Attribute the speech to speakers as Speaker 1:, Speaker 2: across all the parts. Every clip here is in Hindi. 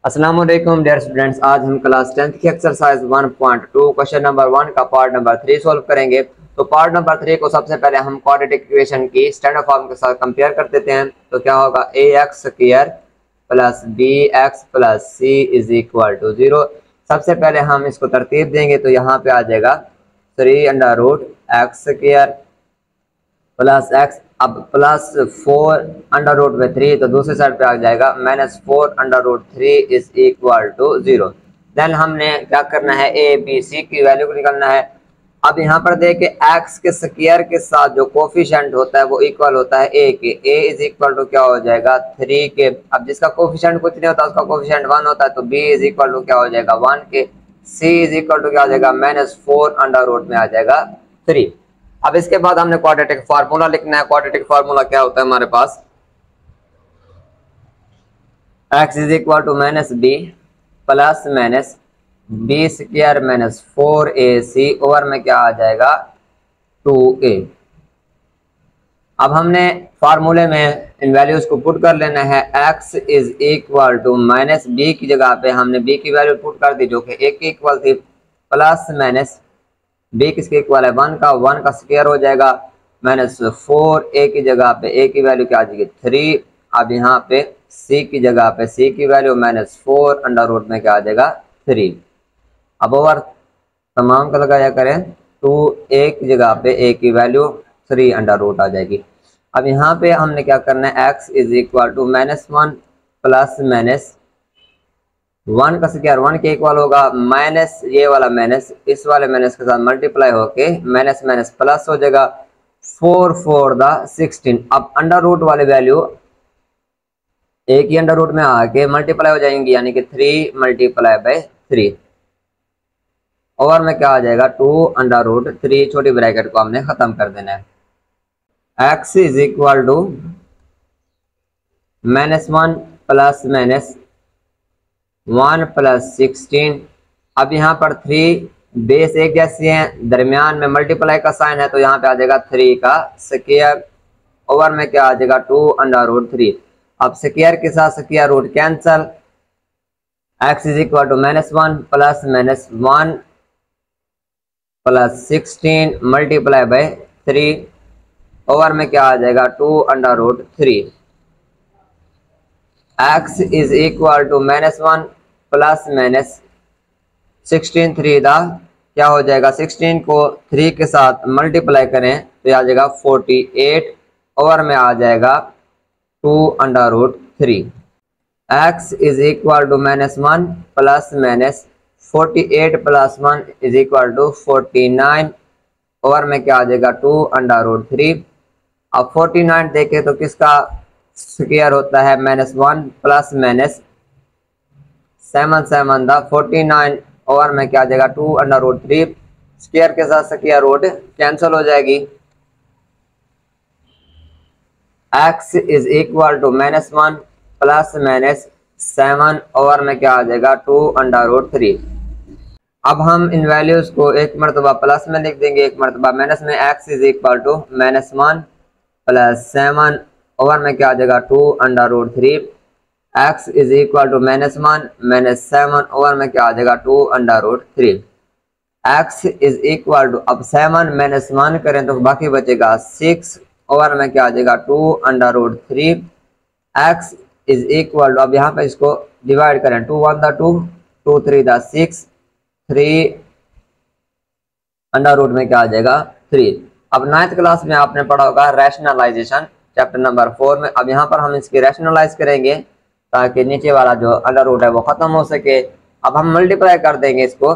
Speaker 1: अस्सलाम वालेकुम डियर स्टूडेंट्स। आज हम क्लास 10th की एक्सरसाइज 1.2 क्वेश्चन नंबर 1 का पार्ट नंबर 3 सॉल्व करेंगे। तो पार्ट नंबर 3 को सबसे पहले हम क्वाड्रेटिक इक्वेशन की स्टैंडर्ड फॉर्म के साथ कंपेयर कर देते हैं। तो क्या होगा, ax square plus bx plus c is equal to 0। सबसे पहले हम इसको तरतीब देंगे तो यहाँ पे आ जाएगा 3 under root x square plus x, अब प्लस 4 अंडर रूट में 3 तो दूसरी साइड पे आ जाएगा -4 under root 3 is equal to 0। Then हमने क्या करना है, ए बी सी की वैल्यू को निकालना है। अब यहाँ पर देखिए एक्स के स्क्वायर के साथ जो कोफिशिएंट होता है वो इक्वल होता है ए के। ए इज इक्वल टू क्या हो जाएगा 3 के। अब जिसका कोफिशिएंट कुछ नहीं होता उसका कोफिशिएंट 1 होता है, तो बी इज इक्वल टू क्या हो जाएगा 1 के। सी इज इक्वल टू क्या हो जाएगा -4 अंडर रूट में आ जाएगा 3। अब इसके बाद हमने क्वाड्रेटिक फार्मूला लिखना है। क्वाड्रेटिक फार्मूला क्या होता है हमारे पास, x is equal to minus b plus minus b square minus 4ac over में क्या आ जाएगा 2a। अब हमने फार्मूले में इन वैल्यूज को पुट कर लेना है। x is equal to minus b की जगह पे हमने b की वैल्यू पुट कर दी जो कि 1 की इक्वल थी, प्लस माइनस b किसके इक्वल है 1 का, 1 का स्क्वायर हो जाएगा -4 a की जगह पे a की वैल्यू क्या आ जाएगी 3। अब यहाँ पे c की जगह पे c की वैल्यू -4 अंडर रूट में क्या आ जाएगा 3। अब ओवर तमाम का लगाया करें 2a की जगह पे a की वैल्यू 3 अंडर रूट आ जाएगी। अब यहाँ पे हमने क्या करना है, x is equal to -1 plus minus 1 का स्क्वायर 1 के इक्वल होगा, माइनस ये वाला माइनस इस वाले माइनस के साथ मल्टीप्लाई होके माइनस माइनस प्लस हो जाएगा 4 4 द 16। अब अंडर रूट वाले वैल्यू एक ही अंडर रूट में आके मल्टीप्लाई हो जाएंगी, यानी कि 3 मल्टीप्लाई बाय 3 ओवर में क्या आ जाएगा 2 अंडर रूट 3। छोटी ब्रैकेट को हमने खत्म कर देना है। x is equal to -1 plus minus 1 plus 16। अब यहाँ पर 3 बेस एक जैसे हैं, दरमियान में मल्टीप्लाई का साइन है तो यहाँ पे आ जाएगा 3 का स्क्वायर ओवर में क्या आ जाएगा 2 अंडर रूट 3। अब स्क्वायर के साथ square root cancel, x is equal to -1 plus minus 1 plus 16 multiply by 3 over में क्या आ जाएगा 2 under root 3। x is equal to -1 plus minus 16 3 दा क्या हो जाएगा 16 को 3 के साथ मल्टीप्लाई करें तो आ जाएगा 48 ओवर में आ जाएगा 2 under root 3। x is equal to -1 plus minus 48 plus 1 is equal to 49 over में क्या आ जाएगा 2 अंडर रूट 3। अब 49 देखें तो किसका स्क्वायर होता है -1 प्लस माइनस 7 7 द 49 ओवर में क्या आ जाएगा 2 अंडर रूट 3। स्क्वायर के साथ स्क्वायर रूट कैंसिल हो जाएगी। x is equal to -1 plus minus 7 over में क्या आ जाएगा 2 अंडर रूट 3। अब हम इन वैल्यूज को एक मरतबा प्लस में लिख देंगे, एक मरतबा माइनस में। x is equal to -1 plus 7 over में क्या आ जाएगा 2 under root 3। x is equal to -1 minus 7 over में क्या आ जाएगा 2 under root 3। x is equal to, अब 7 माइनस 1 करें तो बाकी बचेगा 6 ओवर में क्या आ जाएगा 2 under root 3। x is equal to, अब यहाँ पे इसको डिवाइड करें 2 1 द 2 2 3 द 6 3 अंडर रूट में क्या आ जाएगा 3। अब 9th क्लास में आपने पढ़ा होगा रैशनलाइजेशन चैप्टर नंबर 4 में। अब यहाँ पर हम इसकी रैशनलाइज करेंगे ताकि नीचे वाला जो अंडर रूट है वो खत्म हो सके। अब हम मल्टीप्लाई कर देंगे, इसको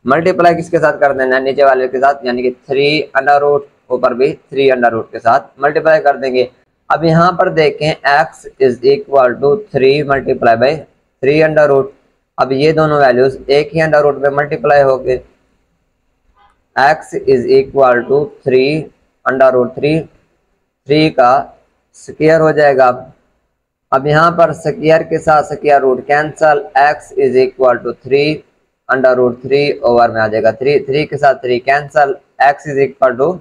Speaker 1: मल्टीप्लाई किसके साथ कर देना है नीचे वाले के साथ, यानी कि 3 अंडर रूट ऊपर भी 3 अंडर रूट के साथ मल्टीप्लाई कर देंगे। अब यहाँ पर देखें x is equal to 3 multiply by 3 under root. अब ये दोनों वैल्यूज एक ही अंडर रूट में मल्टीप्लाई हो गए। x is equal to 3 under root 3 का स्क्वायर हो जाएगा। अब यहाँ पर स्क्वायर के साथ square root cancel, x is equal to 3 under root 3 over में आ जाएगा 3 के साथ 3 cancel, x is equal to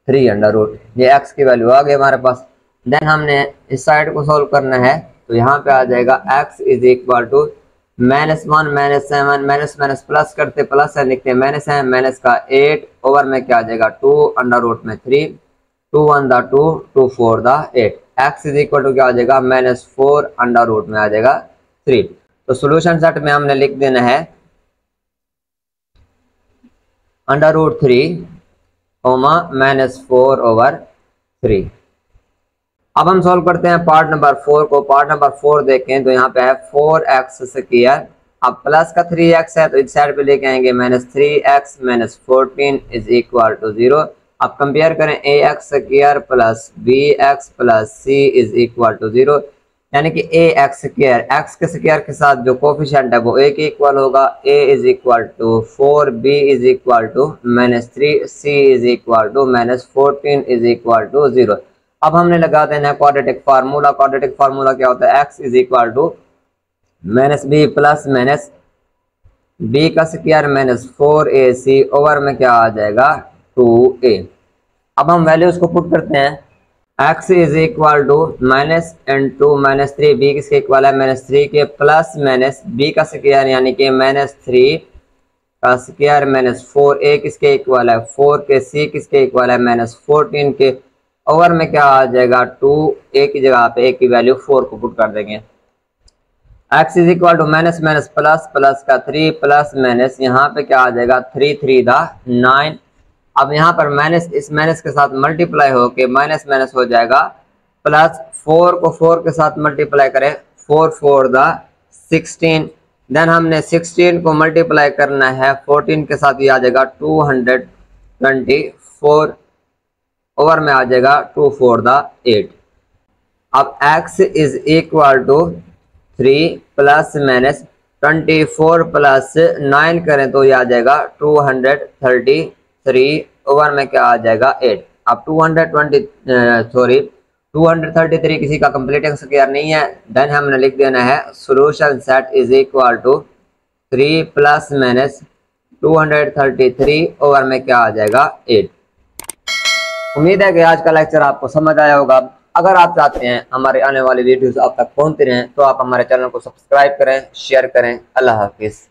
Speaker 1: 3 under root. ये x की वैल्यू आ गई हमारे पास। देन हमने इस साइड को सोल्व करना है तो यहाँ पे आ जाएगा x is equal to -1 -7 minus minus plus करते प्लस है लिखते माइनस है माइनस का 8 ओवर में क्या आ जाएगा 2 अंडर रूट में 3 2 1 द 2 2 4 द 8 x इज इक्वल टू क्या आ जाएगा -4 अंडर रूट में आ जाएगा 3। तो सॉल्यूशन सेट में हमने लिख देना है अंडर रूट 3 -4 ओवर 3। अब हम सॉल्व करते हैं पार्ट नंबर 4 को। पार्ट नंबर 4 देखें तो यहाँ पे है 4x स्क्वायर, अब प्लस का 3x है तो इस साइड पे लेके आएंगे -3x -14 इज इक्वल टू 0। अब कंपेयर करें ax square plus bx plus c is equal to 0, यानी कि ax स्क्वायर x के स्क्वायर के साथ जो कोफिशिएंट है वो a के इक्वल होगा, a is equal to 4, b is equal to -3, c is equal to -14 is equal to 0। अब हमने लगा देना है क्वाड्रेटिक फार्मूला। क्वाड्रेटिक फार्मूला क्या होता है x is equal to -b plus -b का स्क्वायर -4ac ओवर में क्या आ जाएगा 2a। अब हम वैल्यूज को पुट करते हैं। x is equal to -3 b किसके इक्वल है -3 के प्लस b का स्क्वायर यानी कि -3 का स्क्वायर -4a किसके इक्वल है 4 के, c किसके इक्वल है -14 के ओवर में क्या आ जाएगा 2a की जगह पे a की वैल्यू 4 को पुट कर देंगे। x is equal to minus minus plus plus का 3 प्लस माइनस यहाँ पे क्या आ जाएगा 3 3 दा 9। अब यहाँ पर माइनस इस माइनस के साथ मल्टीप्लाई होके माइनस माइनस हो जाएगा प्लस 4 को 4 के साथ मल्टीप्लाई करें 4 4 दा 16। देन हमने 16 को मल्टीप्लाई करना है 14 के साथ, ये आ जाएगा 224 ओवर में आ जाएगा 2 4 दा 8। अब x is equal to 3 plus minus 24 plus 9 करें तो ये आ जाएगा 233 ओवर में क्या आ जाएगा 8। अब 233 किसी का कंप्लीटिंग स्क्वायर नहीं है, देन हमने लिख देना है solution set is equal to 3 plus minus 233 over में क्या आ जाएगा 8। उम्मीद है कि आज का लेक्चर आपको समझ आया होगा। अगर आप चाहते हैं हमारे आने वाली वीडियोस आप तक पहुंचती रहें तो आप हमारे चैनल को सब्सक्राइब करें, शेयर करें। अल्लाह हाफिज़।